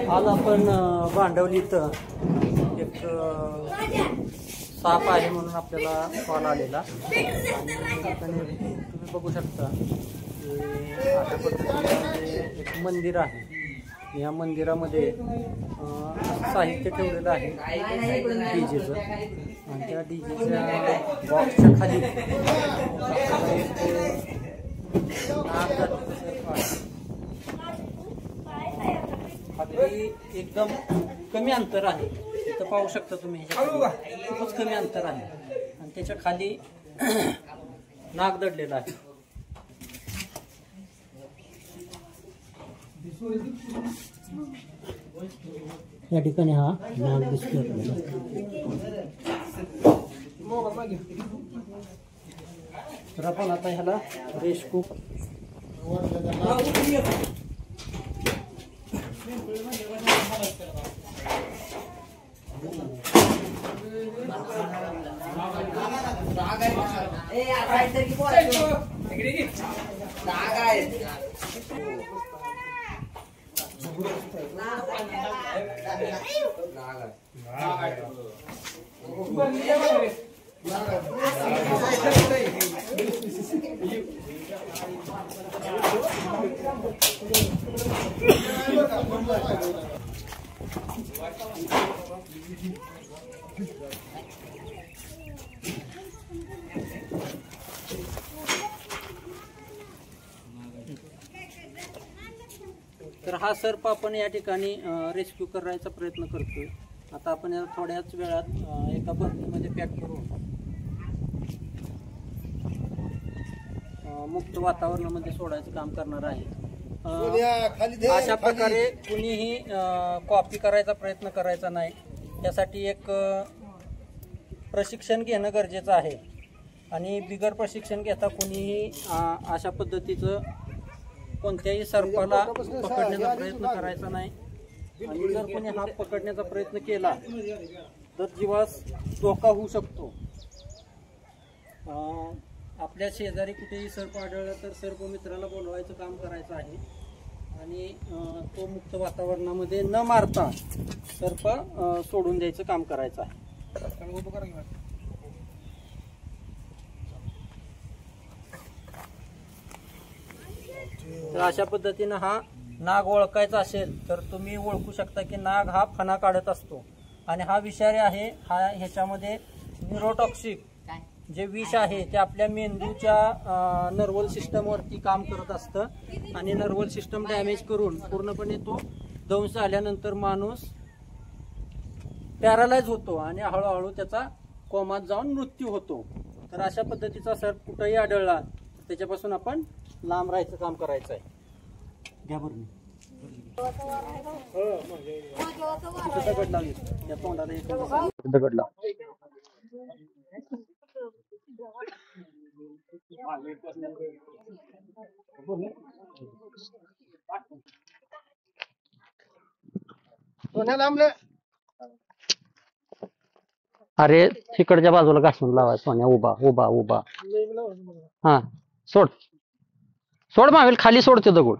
आज आपण भांडवली इथं एक साप आहे म्हणून आपल्याला कॉल आलेला आणि तुम्ही बघू शकता की अशा पद्धतीने एक मंदिर आहे. या मंदिरामध्ये साहित्य ठेवलेलं आहे डीजेचं आणि त्या डीजेच्या बॉक्सच्या खाली खाली एकदम कमी अंतर आहे. इथं पाहू शकता तुम्ही खूपच कमी अंतर आहे आणि त्याच्या खाली नाग दडलेला आहे. या ठिकाणी हा नाग दिसतोय. तर आपण आता ह्याला रेस्क्यू तर हा सर्प आपण या ठिकाणी रेस्क्यू करायचा प्रयत्न करतोय. आता आपण याला थोड्याच वेळात एका बर्नीमध्ये पॅक करून मुक्त वातावरणामध्ये सोडायचं काम करणार आहे. अशा प्रकारे कुणीही कॉपी करायचा प्रयत्न करायचा नाही. त्यासाठी एक प्रशिक्षण घेणं गरजेचं आहे आणि बिगर प्रशिक्षण घेता कुणीही अशा पद्धतीचं कोणत्याही सर्पाला पकडण्याचा प्रयत्न करायचा नाही. आणि जर कोणी हा पकडण्याचा प्रयत्न केला तर जीवास धोका होऊ शकतो. आपल्या शेजारी कुठेही सर्प आढळला तर सर्प मित्राला बोलवायचं काम करायचं आहे आणि तो मुक्त वातावरणामध्ये न मारता सर्प सोडून द्यायचं काम करायचं आहे. तर अशा पद्धतीनं हा नाग ओळखायचा असेल तर तुम्ही ओळखू शकता की नाग हा फणा काढत असतो आणि हा विषारी आहे. ह्याच्यामध्ये न्यूरोटॉक्सिक जे विष आहे ते आपल्या मेंदूच्या नर्वल सिस्टमवरती काम करत असतं आणि नर्वल सिस्टम डॅमेज करून पूर्णपणे तो दंश झाल्यानंतर माणूस पॅरालाइज होतो आणि हळूहळू त्याचा कोमात जाऊन मृत्यू होतो. तर अशा पद्धतीचा सर्प कुठेही आढळला तर त्याच्यापासून आपण लांब राहायचं काम करायचं आहे. घ्या बरं दगड लावली त्या तोंडाला एक दगड लाव. अरे तिकडच्या बाजूला घासून लावा सोन्या. उभा उभा उभा. हा सोड सोड मावेल खाली सोडते दगड.